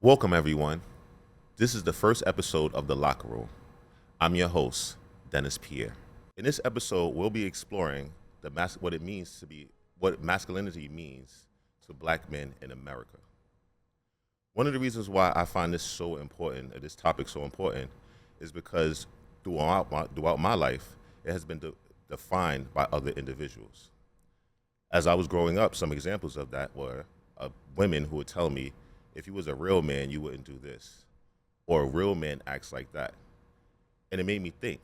Welcome, everyone. This is the first episode of The Locker Room. I'm your host, Dennis Pierre. In this episode, we'll be exploring what masculinity means to black men in America. One of the reasons why I find this topic so important, is because throughout my life, it has been defined by other individuals. As I was growing up, some examples of that were women who would tell me, if you was a real man, you wouldn't do this, or a real man acts like that. And it made me think,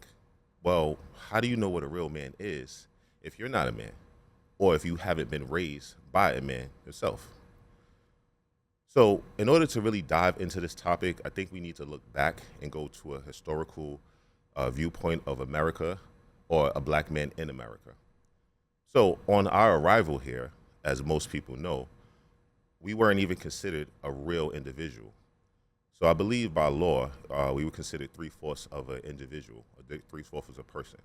well, how do you know what a real man is if you're not a man, or if you haven't been raised by a man yourself? So, in order to really dive into this topic, I think we need to look back and go to a historical viewpoint of America, or a black man in America. So, on our arrival here, as most people know, we weren't even considered a real individual. So I believe by law, we were considered three-fourths of an individual, or three-fourths of a person.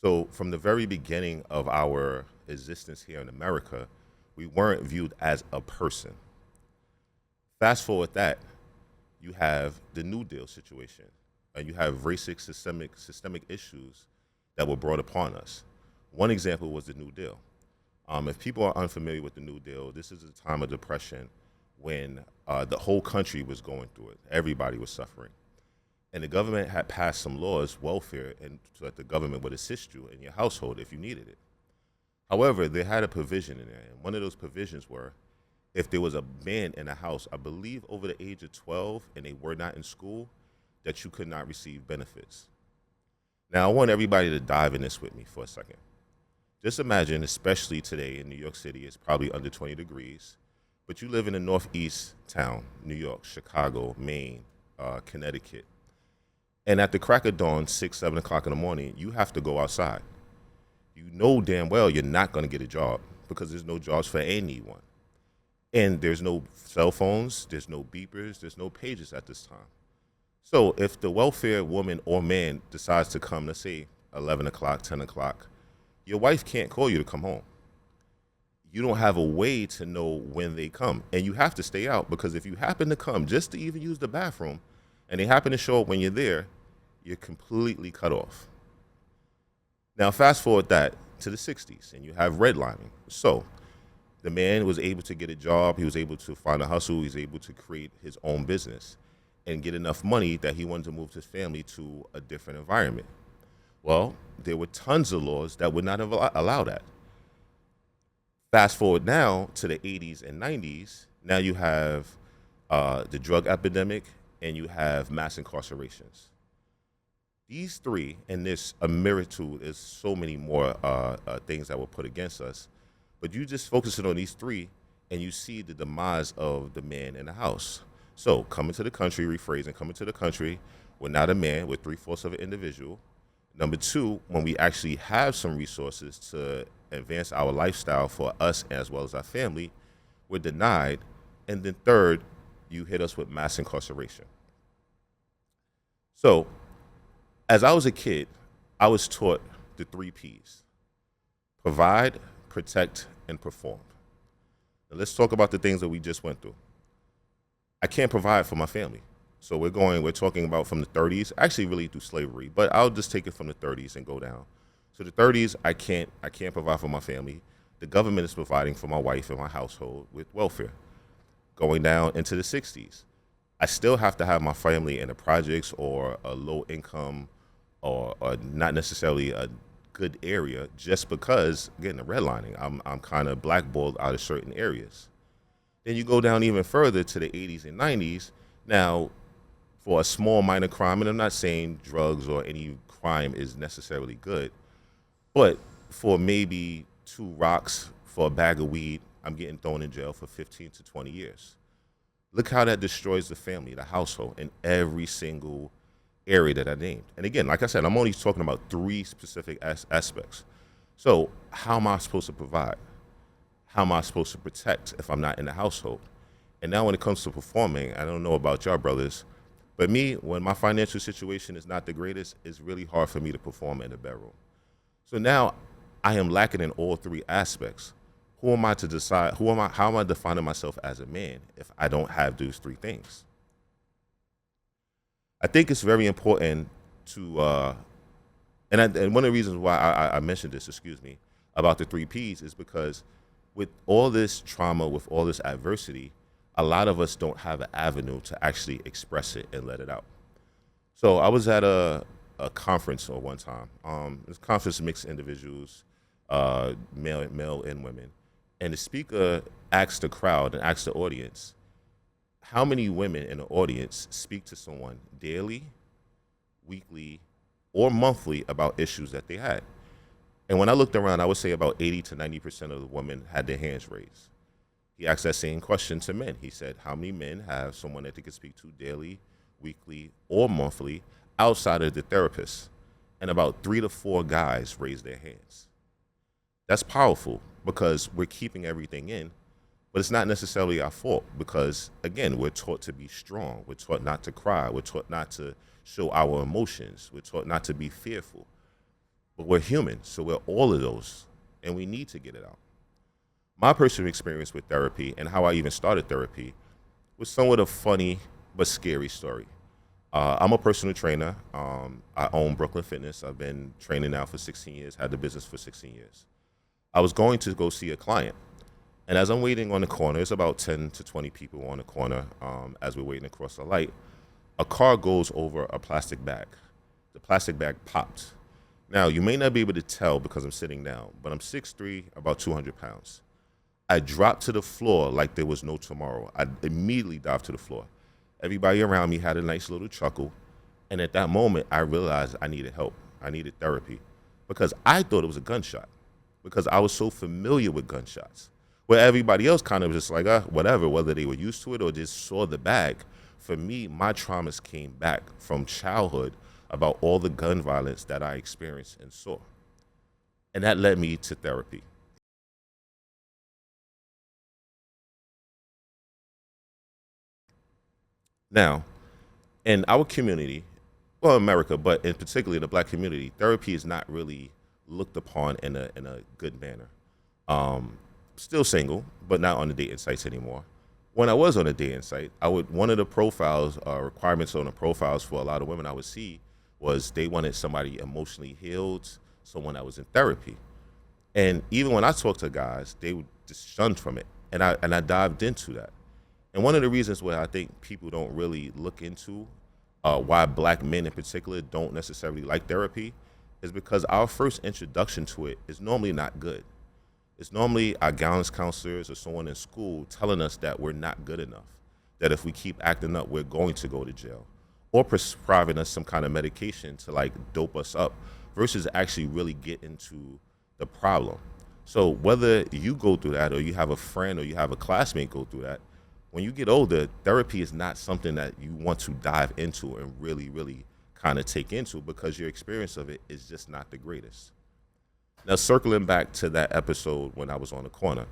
So from the very beginning of our existence here in America, we weren't viewed as a person. Fast forward that, you have the New Deal situation, and you have racist systemic issues that were brought upon us. One example was the New Deal. If people are unfamiliar with the New Deal, this is a time of depression when the whole country was going through it. Everybody was suffering. And the government had passed some laws, welfare, and so that the government would assist you in your household if you needed it. However, they had a provision in there. And one of those provisions were, if there was a man in a house, I believe over the age of 12, and they were not in school, that you could not receive benefits. Now, I want everybody to dive in this with me for a second. Just imagine, especially today in New York City, it's probably under 20 degrees, but you live in a northeast town, New York, Chicago, Maine, Connecticut. And at the crack of dawn, 6, 7 o'clock in the morning, you have to go outside. You know damn well you're not going to get a job because there's no jobs for anyone. And there's no cell phones, there's no beepers, there's no pages at this time. So if the welfare woman or man decides to come, let's say 11 o'clock, 10 o'clock, your wife can't call you to come home. You don't have a way to know when they come. And you have to stay out, because if you happen to come just to even use the bathroom and they happen to show up when you're there, you're completely cut off. Now, fast forward that to the 60s, and you have redlining. So the man was able to get a job. He was able to find a hustle. He was able to create his own business and get enough money that he wanted to move his family to a different environment. Well, there were tons of laws that would not allow that. Fast forward now to the 80s and 90s. Now you have the drug epidemic, and you have mass incarcerations. These three, and there's a myriad, is so many more things that were put against us. But you just focus it on these three, and you see the demise of the man in the house. So coming to the country, rephrasing, coming to the country, we're not a man, we're three-fourths of an individual. Number two, when we actually have some resources to advance our lifestyle for us as well as our family, we're denied. And then third, you hit us with mass incarceration. So as I was a kid, I was taught the 3 Ps: provide, protect, and perform. Now let's talk about the things that we just went through. I can't provide for my family. So we're talking about from the 30s, actually really through slavery, but I'll just take it from the 30s and go down. So the 30s, I can't provide for my family. The government is providing for my wife and my household with welfare. Going down into the 60s, I still have to have my family in the projects or a low income or not necessarily a good area, just because, again, the redlining, I'm kind of blackballed out of certain areas. Then you go down even further to the 80s and 90s. Now, for a small minor crime, and I'm not saying drugs or any crime is necessarily good, but for maybe 2 rocks for a bag of weed, I'm getting thrown in jail for 15 to 20 years. Look how that destroys the family, the household, in every single area that I named. And again, like I said, I'm only talking about 3 specific aspects. So how am I supposed to provide? How am I supposed to protect if I'm not in the household? And now when it comes to performing, I don't know about y'all brothers, but me, when my financial situation is not the greatest, it's really hard for me to perform in the bedroom. So now I am lacking in all 3 aspects. Who am I to decide? Who am I? How am I defining myself as a man if I don't have those three things? I think it's very important to, and one of the reasons why I mentioned this, excuse me, about the three P's is because with all this trauma, with all this adversity, a lot of us don't have an avenue to actually express it and let it out. So I was at a conference one time. This conference mixed individuals, male and women, and the speaker asked the crowd and asked the audience, how many women in the audience speak to someone daily, weekly, or monthly about issues that they had? And when I looked around, I would say about 80 to 90% of the women had their hands raised. He asked that same question to men. He said, how many men have someone that they can speak to daily, weekly, or monthly outside of the therapist? And about 3 to 4 guys raised their hands. That's powerful because we're keeping everything in, but it's not necessarily our fault because, again, we're taught to be strong. We're taught not to cry. We're taught not to show our emotions. We're taught not to be fearful. But we're human, so we're all of those, and we need to get it out. My personal experience with therapy and how I even started therapy was somewhat a funny but scary story. I'm a personal trainer. I own Brooklyn Fitness. I've been training now for 16 years, had the business for 16 years. I was going to go see a client. And as I'm waiting on the corner, it's about 10 to 20 people on the corner as we're waiting across the light. A car goes over a plastic bag. The plastic bag popped. Now, you may not be able to tell because I'm sitting down, but I'm 6'3", about 200 pounds. I dropped to the floor like there was no tomorrow. I immediately dived to the floor. Everybody around me had a nice little chuckle. And at that moment, I realized I needed help. I needed therapy because I thought it was a gunshot because I was so familiar with gunshots. Where everybody else kind of was just like, whatever, whether they were used to it or just saw the bag. For me, my traumas came back from childhood about all the gun violence that I experienced and saw. And that led me to therapy. Now, in our community, well, America, but in particularly the black community, therapy is not really looked upon in a good manner. Um, Still single, but not on the dating sites anymore. When I was on a dating site, one of the profiles, requirements on the profiles for a lot of women I would see was they wanted somebody emotionally healed, someone that was in therapy. And even when I talked to guys, they would just shun from it. And I dived into that. And one of the reasons why I think people don't really look into why black men in particular don't necessarily like therapy is because our first introduction to it is normally not good. It's normally our guidance counselors or someone in school telling us that we're not good enough, that if we keep acting up, we're going to go to jail, or prescribing us some kind of medication to like dope us up versus actually really get into the problem. So whether you go through that or you have a friend or you have a classmate go through that, when you get older, therapy is not something that you want to dive into and really, really kind of take into because your experience of it is just not the greatest. Now, circling back to that episode when I was on the corner,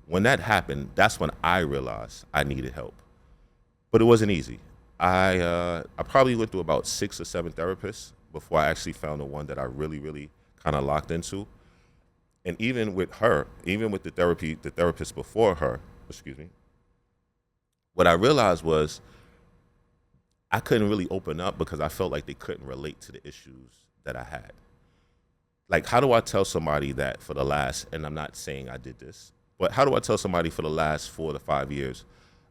when that happened, that's when I realized I needed help. But it wasn't easy. I probably went through about 6 or 7 therapists before I actually found the one that I really, really kind of locked into. And even with her, even with the therapist before her, excuse me, what I realized was I couldn't really open up because I felt like they couldn't relate to the issues that I had. Like, how do I tell somebody that for the last, and I'm not saying I did this, but how do I tell somebody for the last 4 to 5 years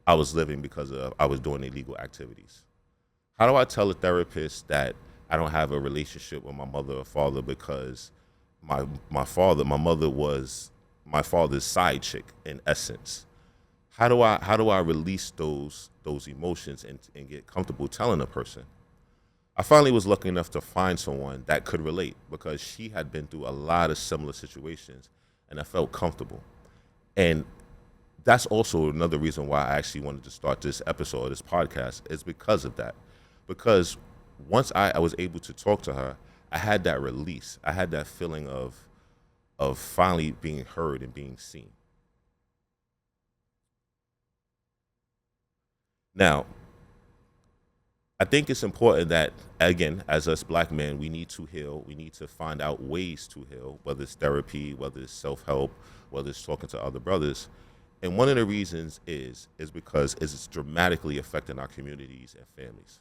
I was living because I was doing illegal activities? How do I tell a therapist that I don't have a relationship with my mother or father because my mother was my father's side chick in essence? How do I release those emotions and get comfortable telling a person? I finally was lucky enough to find someone that could relate because she had been through a lot of similar situations and I felt comfortable. And that's also another reason why I actually wanted to start this episode, this podcast, is because of that. Because once I was able to talk to her, I had that release. I had that feeling of finally being heard and being seen. Now, I think it's important that, again, as us black men, we need to heal. We need to find out ways to heal, whether it's therapy, whether it's self-help, whether it's talking to other brothers. And one of the reasons is because it's dramatically affecting our communities and families.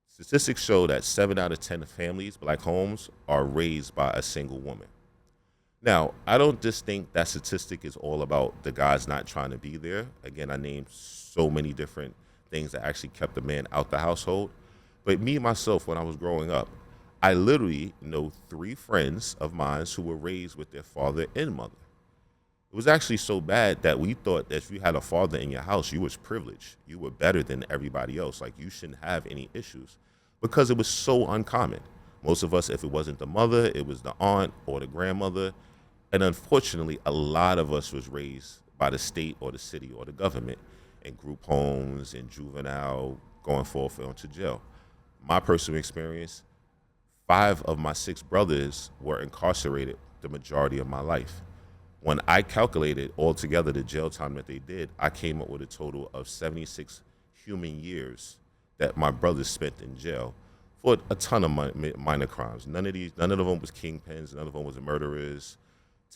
Statistics show that 7 out of 10 families, black homes, are raised by a single woman. Now, I don't just think that statistic is all about the guys not trying to be there. Again, I named so many different things that actually kept the man out the household. But me, myself, when I was growing up, I literally know 3 friends of mine who were raised with their father and mother. It was actually so bad that we thought that if you had a father in your house, you was privileged. You were better than everybody else. Like, you shouldn't have any issues because it was so uncommon. Most of us, if it wasn't the mother, it was the aunt or the grandmother. And unfortunately, a lot of us was raised by the state or the city or the government in group homes, in juvenile, going forth onto jail. My personal experience, 5 of my 6 brothers were incarcerated the majority of my life. When I calculated altogether the jail time that they did, I came up with a total of 76 human years that my brothers spent in jail for a ton of minor crimes. None of them was kingpins, none of them was murderers,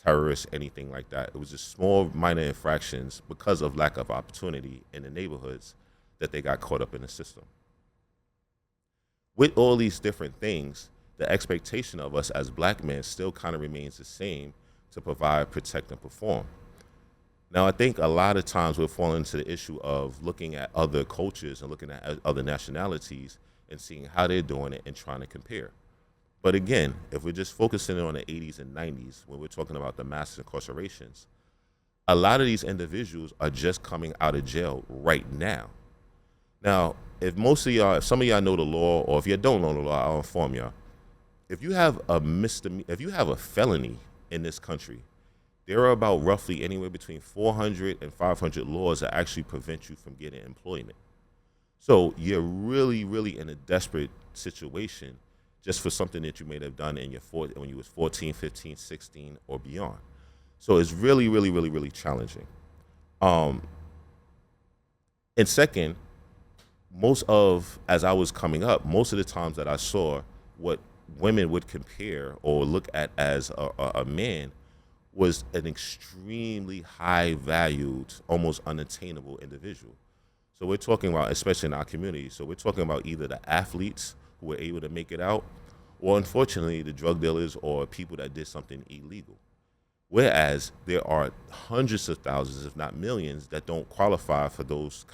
terrorists, anything like that. It was just small, minor infractions because of lack of opportunity in the neighborhoods that they got caught up in the system. With all these different things, the expectation of us as black men still kind of remains the same to provide, protect, and perform. Now, I think a lot of times we're falling into the issue of looking at other cultures and looking at other nationalities and seeing how they're doing it and trying to compare. But again, if we're just focusing on the 80s and 90s, when we're talking about the mass incarcerations, a lot of these individuals are just coming out of jail right now. Now, if some of y'all know the law, or if you don't know the law, I'll inform y'all. If you have a felony in this country, there are about roughly anywhere between 400 and 500 laws that actually prevent you from getting employment. So you're really, really in a desperate situation just for something that you may have done when you was 14, 15, 16, or beyond. So it's really, really, really, really challenging. And second, as I was coming up, most of the times that I saw what women would compare or look at as a man was an extremely high valued, almost unattainable individual. So we're talking about, especially in our community, so we're talking about either the athletes who were able to make it out, or unfortunately the drug dealers or people that did something illegal. Whereas there are hundreds of thousands, if not millions, that don't qualify for those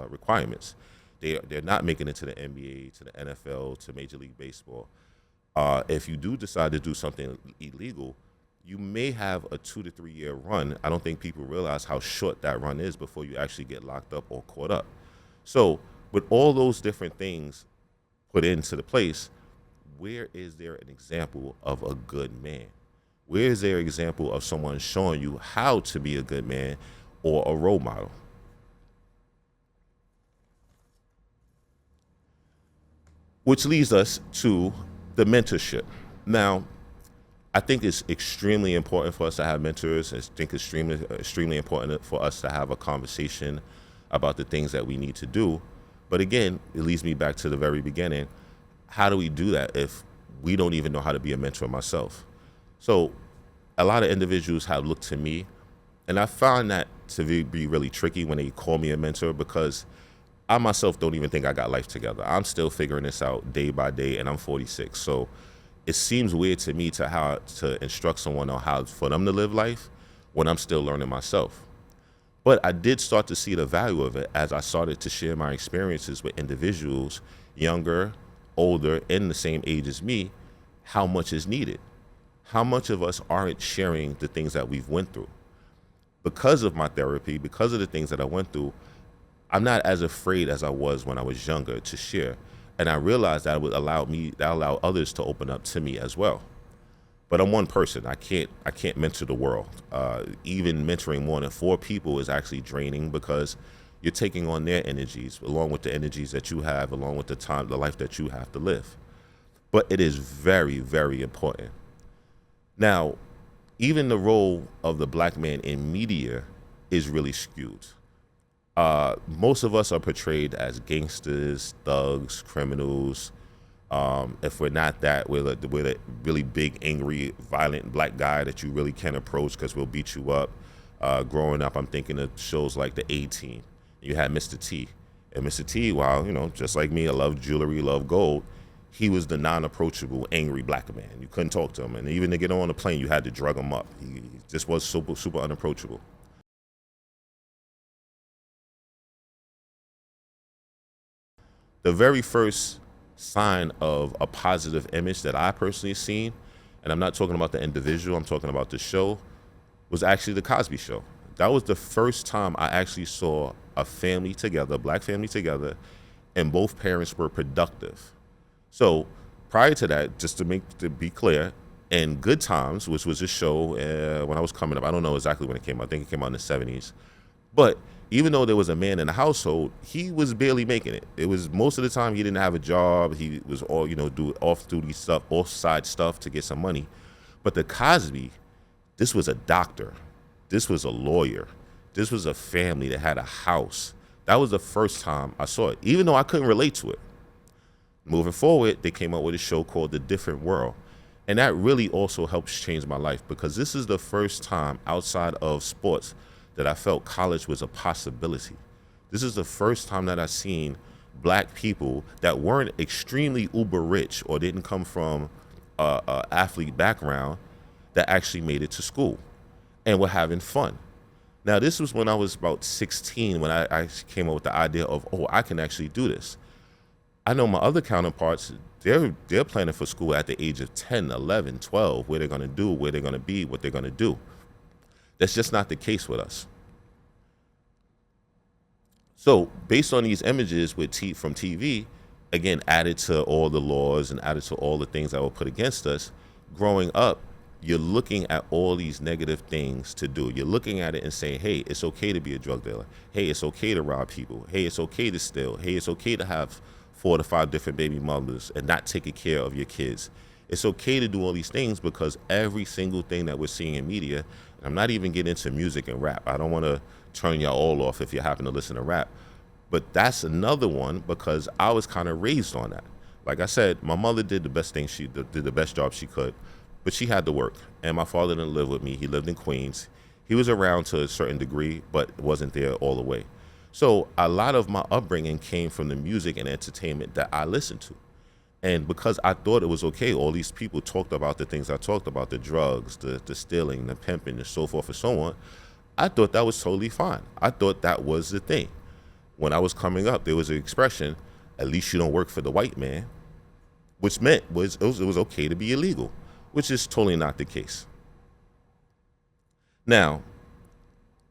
requirements. They're not making it to the NBA, to the NFL, to Major League Baseball. If you do decide to do something illegal, you may have a 2 to 3 year run. I don't think people realize how short that run is before you actually get locked up or caught up. So with all those different things put into the place, where is there an example of a good man? Where is there an example of someone showing you how to be a good man or a role model? Which leads us to the mentorship. Now, I think it's extremely important for us to have mentors. I think it's extremely important for us to have a conversation about the things that we need to do. But again, it leads me back to the very beginning. How do we do that if we don't even know how to be a mentor myself? So a lot of individuals have looked to me, and I found that to be really tricky when they call me a mentor, because I myself don't even think I got life together. I'm still figuring this out day by day, and I'm 46. So it seems weird to me to instruct someone on how for them to live life when I'm still learning myself. But I did start to see the value of it as I started to share my experiences with individuals, younger, older, and the same age as me, how much is needed. How much of us aren't sharing the things that we've went through? Because of my therapy, because of the things that I went through, I'm not as afraid as I was when I was younger to share. And I realized that would allow others to open up to me as well. But I'm one person. I can't mentor the world. Even mentoring more than 4 people is actually draining, because you're taking on their energies along with the energies that you have, along with the life that you have to live. But it is very, very important. Now, even the role of the black man in media is really skewed. Most of us are portrayed as gangsters, thugs, criminals. If we're not that, we're the really big, angry, violent black guy that you really can't approach because we'll beat you up. Growing up, I'm thinking of shows like the A-Team. You had Mr. T. And Mr. T, while, just like me, I love jewelry, love gold, he was the non-approachable, angry black man. You couldn't talk to him. And even to get on the plane, you had to drug him up. He just was super, super unapproachable. The very first sign of a positive image that I personally seen, and I'm not talking about the individual, I'm talking about the show, was actually the Cosby Show. That was the first time I actually saw a family together, a black family together, and both parents were productive. So prior to that, just to be clear, in Good Times, which was a show when I was coming up, I don't know exactly when it came out. I think it came out in the 70s. But even though there was a man in the household, he was barely making it. It was most of the time he didn't have a job. He was all, do off duty stuff, off side stuff to get some money. But the Cosby, this was a doctor. This was a lawyer. This was a family that had a house. That was the first time I saw it, even though I couldn't relate to it. Moving forward, they came out with a show called The Different World. And that really also helps change my life because this is the first time outside of sports that I felt college was a possibility. This is the first time that I've seen black people that weren't extremely uber rich or didn't come from a athlete background that actually made it to school and were having fun. Now, this was when I was about 16 when I came up with the idea of, I can actually do this. I know my other counterparts, they're planning for school at the age of 10, 11, 12, where they're going to do, where they're going to be, what they're going to do. That's just not the case with us. So based on these images from TV, again, added to all the laws and added to all the things that were put against us, growing up, you're looking at all these negative things to do. You're looking at it and saying, hey, it's okay to be a drug dealer. Hey, it's okay to rob people. Hey, it's okay to steal. Hey, it's okay to have 4 to 5 different baby mothers and not taking care of your kids. It's okay to do all these things because every single thing that we're seeing in media, and I'm not even getting into music and rap. I don't want to turn y'all all off if you happen to listen to rap. But that's another one because I was kind of raised on that. Like I said, my mother did the best thing did the best job she could, but she had to work. And my father didn't live with me. He lived in Queens. He was around to a certain degree, but wasn't there all the way. So a lot of my upbringing came from the music and entertainment that I listened to. And because I thought it was okay, all these people talked about the things I talked about, the drugs, the stealing, the pimping, and so forth and so on. I thought that was totally fine. I thought that was the thing. When I was coming up, there was an expression, at least you don't work for the white man, which meant it was okay to be illegal, which is totally not the case. Now,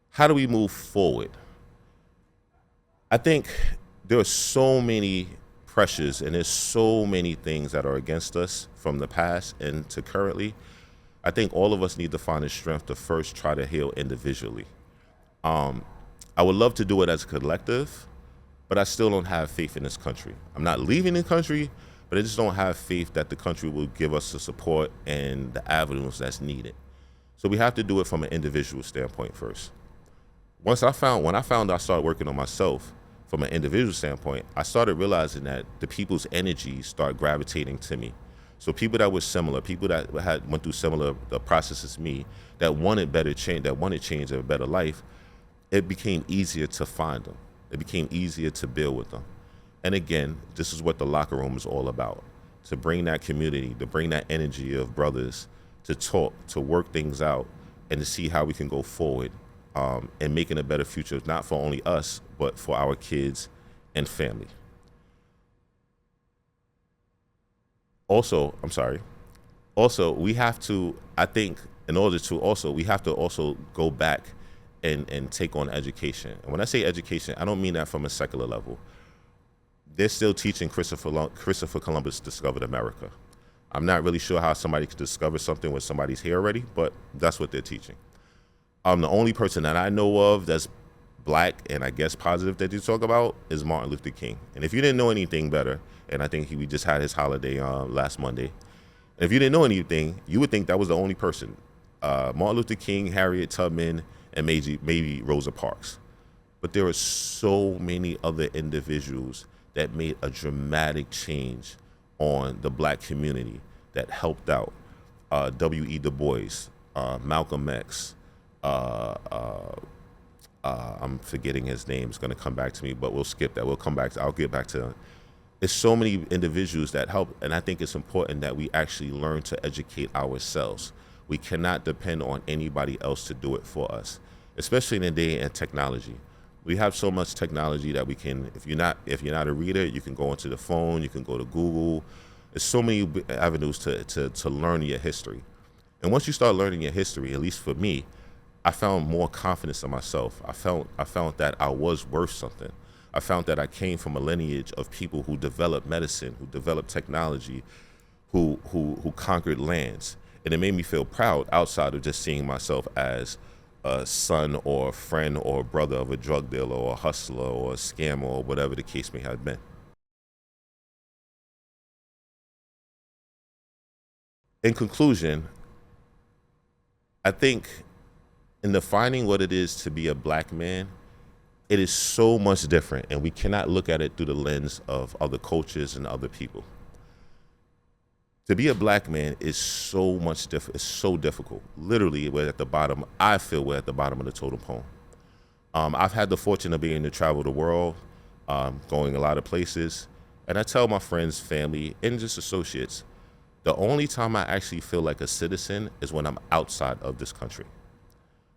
how do we move forward? I think there are so many pressures and there's so many things that are against us from the past and to currently. I think all of us need to find the strength to first try to heal individually. I would love to do it as a collective, but I still don't have faith in this country. I'm not leaving the country, but I just don't have faith that the country will give us the support and the avenues that's needed. So we have to do it from an individual standpoint first. When I found I started working on myself from an individual standpoint, I started realizing that the people's energies start gravitating to me. So people that were similar, people that went through similar processes as me, that wanted better change, that wanted change and a better life, it became easier to find them. It became easier to build with them. And again, this is what the locker room is all about, to bring that community, to bring that energy of brothers, to talk, to work things out, and to see how we can go forward and making a better future, not for only us, but for our kids and family. Also, we have to, I think, we have to also go back and take on education. And when I say education, I don't mean that from a secular level. They're still teaching Christopher Columbus discovered America. I'm not really sure how somebody could discover something when somebody's here already, but that's what they're teaching. The only person that I know of that's black and I guess positive that you talk about is Martin Luther King. And if you didn't know anything better, and I think we just had his holiday last Monday, and if you didn't know anything, you would think that was the only person. Martin Luther King, Harriet Tubman, and maybe Rosa Parks. But there are so many other individuals that made a dramatic change on the black community that helped out. W.E. Du Bois, Malcolm X, I'm forgetting his name. It's going to come back to me, but we'll skip that. We'll come back I'll get back to him. It's so many individuals that help, and I think it's important that we actually learn to educate ourselves. We cannot depend on anybody else to do it for us, especially in the day and technology. We have so much technology that we can, if you're not a reader, you can go into the phone, you can go to Google. There's so many avenues to learn your history. And once you start learning your history, at least for me, I found more confidence in myself. I found that I was worth something. I found that I came from a lineage of people who developed medicine, who developed technology, who conquered lands. And it made me feel proud outside of just seeing myself as a son or a friend or a brother of a drug dealer or a hustler or a scammer or whatever the case may have been. In conclusion, I think in defining what it is to be a black man, it is so much different, and we cannot look at it through the lens of other cultures and other people. To be a black man is so much different. It's so difficult. Literally, we're at the bottom. I feel we're at the bottom of the totem pole. I've had the fortune of being able to travel the world, going a lot of places, and I tell my friends, family, and just associates, the only time I actually feel like a citizen is when I'm outside of this country.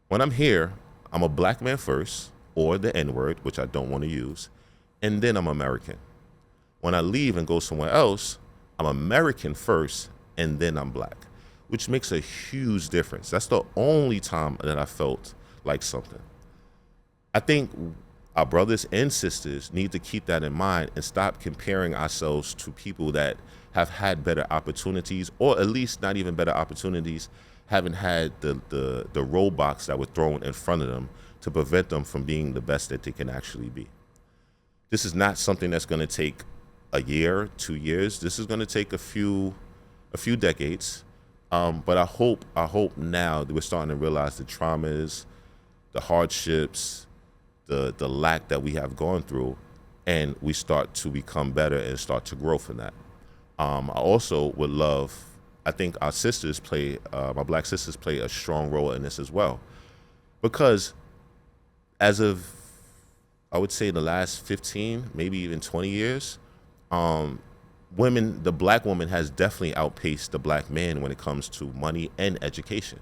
When I'm here, I'm a black man first, or the N-word, which I don't want to use, and then I'm American. When I leave and go somewhere else, I'm American first, and then I'm black, which makes a huge difference. That's the only time that I felt like something. I think our brothers and sisters need to keep that in mind and stop comparing ourselves to people that have had better opportunities, or at least not even better opportunities, haven't had the roadblocks that were thrown in front of them to prevent them from being the best that they can actually be. This is not something that's going to take a year, 2 years. This is going to take a few decades. But I hope now that we're starting to realize the traumas, the hardships, the lack that we have gone through, and we start to become better and start to grow from that. I also would love, I think our sisters my black sisters play a strong role in this as well. Because as of, I would say the last 15, maybe even 20 years, the black woman has definitely outpaced the black man when it comes to money and education.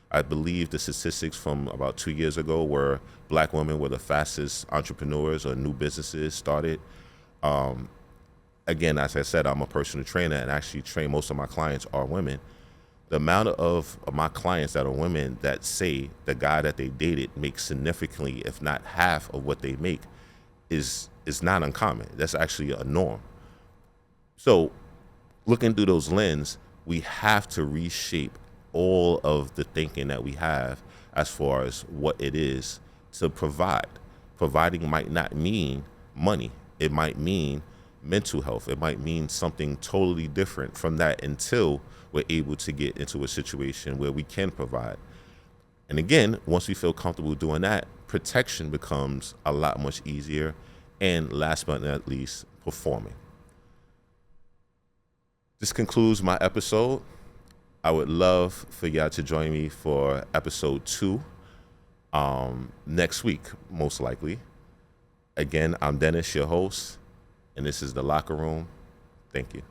I believe the statistics from about 2 years ago were black women were the fastest entrepreneurs or new businesses started. Again, as I said, I'm a personal trainer and actually train most of my clients are women. The amount of my clients that are women that say the guy that they dated makes significantly, if not half of what they make, is not uncommon. That's actually a norm. So looking through those lenses, we have to reshape all of the thinking that we have as far as what it is to provide. Providing might not mean money. It might mean mental health. It might mean something totally different from that until we're able to get into a situation where we can provide. And again, once we feel comfortable doing that, protection becomes a lot much easier. And last but not least, performing. This concludes my episode. I would love for y'all to join me for episode 2 next week, most likely. Again, I'm Dennis, your host, and this is The Locker Room. Thank you.